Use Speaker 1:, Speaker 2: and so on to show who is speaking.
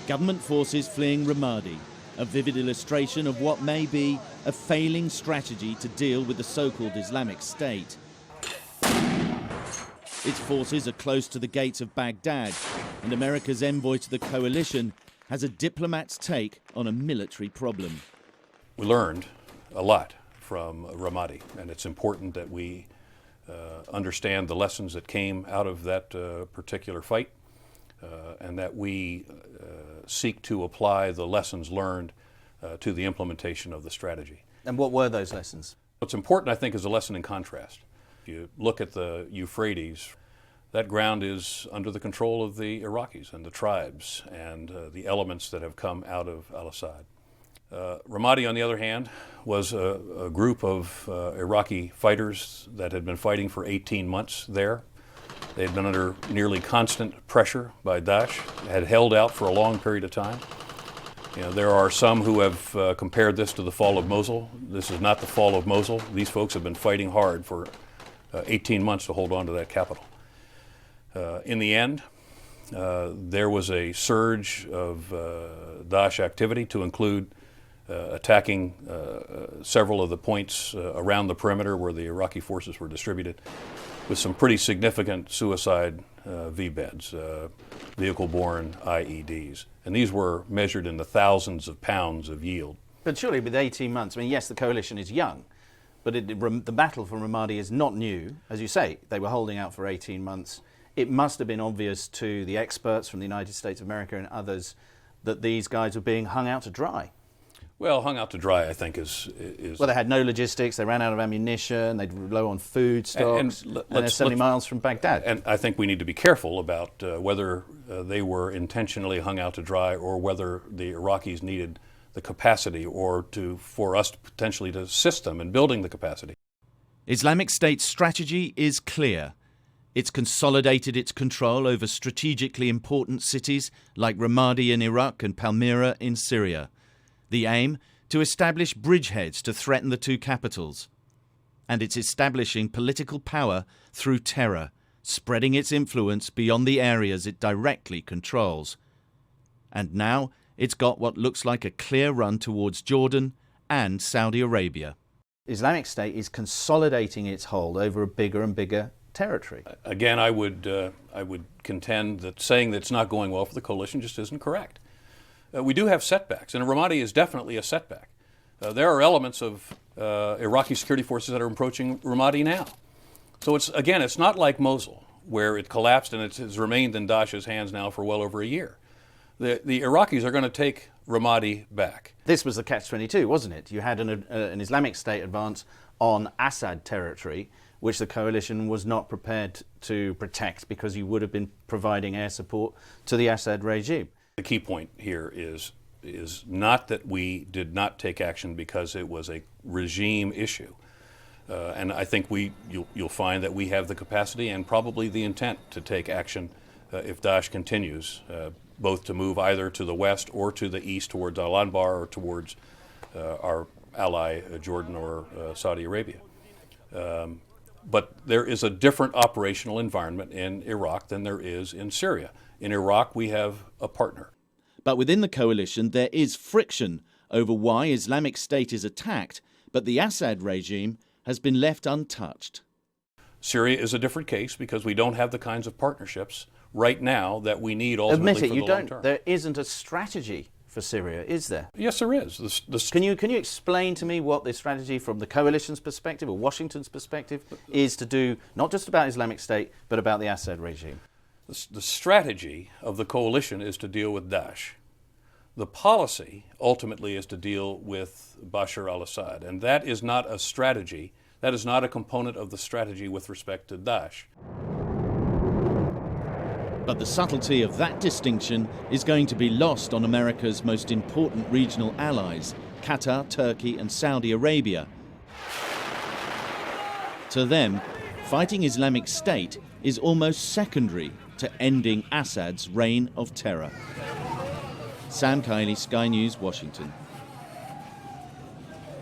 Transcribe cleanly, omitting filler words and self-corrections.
Speaker 1: Government forces fleeing Ramadi, a vivid illustration of what may be a failing strategy to deal with the so-called Islamic State. Its forces are close to the gates of Baghdad, and America's envoy to the coalition has a diplomat's take on a military problem.
Speaker 2: We learned a lot from Ramadi, and it's important that we understand the lessons that came out of that particular fight, and that we seek to apply the lessons learned to the implementation of the strategy.
Speaker 3: And what were those lessons?
Speaker 2: What's important, I think, is a lesson in contrast. If you look at the Euphrates, that ground is under the control of the Iraqis and the tribes and the elements that have come out of al Assad. Ramadi, on the other hand, was a group of Iraqi fighters that had been fighting for 18 months there. They had been under nearly constant pressure by Daesh, had held out for a long period of time. You know, there are some who have compared this to the fall of Mosul. This is not the fall of Mosul. These folks have been fighting hard for 18 months to hold on to that capital. In the end, there was a surge of Daesh activity to include attacking several of the points around the perimeter where the Iraqi forces were distributed, with some pretty significant suicide V-beds, vehicle-borne IEDs. And these were measured in the thousands of pounds of yield.
Speaker 3: But surely with 18 months, I mean, yes, the coalition is young, but the battle for Ramadi is not new. As you say, they were holding out for 18 months. It must have been obvious to the experts from the United States of America and others that these guys were being hung out to dry.
Speaker 2: Well, hung out to dry, I think, is...
Speaker 3: Well, they had no logistics, they ran out of ammunition, they were low on food stocks, and they're 70 miles from Baghdad.
Speaker 2: And I think we need to be careful about whether they were intentionally hung out to dry or whether the Iraqis needed the capacity or for us potentially to assist them in building the capacity.
Speaker 1: Islamic State's strategy is clear. It's consolidated its control over strategically important cities like Ramadi in Iraq and Palmyra in Syria. The aim, to establish bridgeheads to threaten the two capitals. And it's establishing political power through terror, spreading its influence beyond the areas it directly controls. And now it's got what looks like a clear run towards Jordan and Saudi Arabia.
Speaker 3: Islamic State is consolidating its hold over a bigger and bigger territory.
Speaker 2: Again, I would contend that saying that it's not going well for the coalition just isn't correct. We do have setbacks, and Ramadi is definitely a setback. There are elements of Iraqi security forces that are approaching Ramadi now. So it's not like Mosul, where it collapsed and it has remained in Daesh's hands now for well over a year. The Iraqis are going to take Ramadi back.
Speaker 3: This was the catch-22, wasn't it? You had an Islamic State advance on Assad territory, which the coalition was not prepared to protect because you would have been providing air support to the Assad regime.
Speaker 2: The key point here is not that we did not take action because it was a regime issue. And I think you'll find that we have the capacity and probably the intent to take action if Daesh continues, both to move either to the west or to the east towards Al-Anbar or towards our ally Jordan or Saudi Arabia. But there is a different operational environment in Iraq than there is in Syria. In Iraq, we have a partner.
Speaker 1: But within the coalition, there is friction over why Islamic State is attacked, but the Assad regime has been left untouched.
Speaker 2: Syria is a different case because we don't have the kinds of partnerships right now that we need ultimately for the long term.
Speaker 3: There isn't a strategy for Syria, is there?
Speaker 2: Yes, there is.
Speaker 3: Can you explain to me what the strategy from the coalition's perspective or Washington's perspective is to do, not just about Islamic State, but about the Assad regime?
Speaker 2: The strategy of the coalition is to deal with Daesh. The policy ultimately is to deal with Bashar al Assad, and that is not a strategy. That is not a component of the strategy with respect to Daesh.
Speaker 1: But the subtlety of that distinction is going to be lost on America's most important regional allies, Qatar, Turkey and Saudi Arabia. To them, fighting Islamic State is almost secondary to ending Assad's reign of terror. Sam Kiley, Sky News, Washington.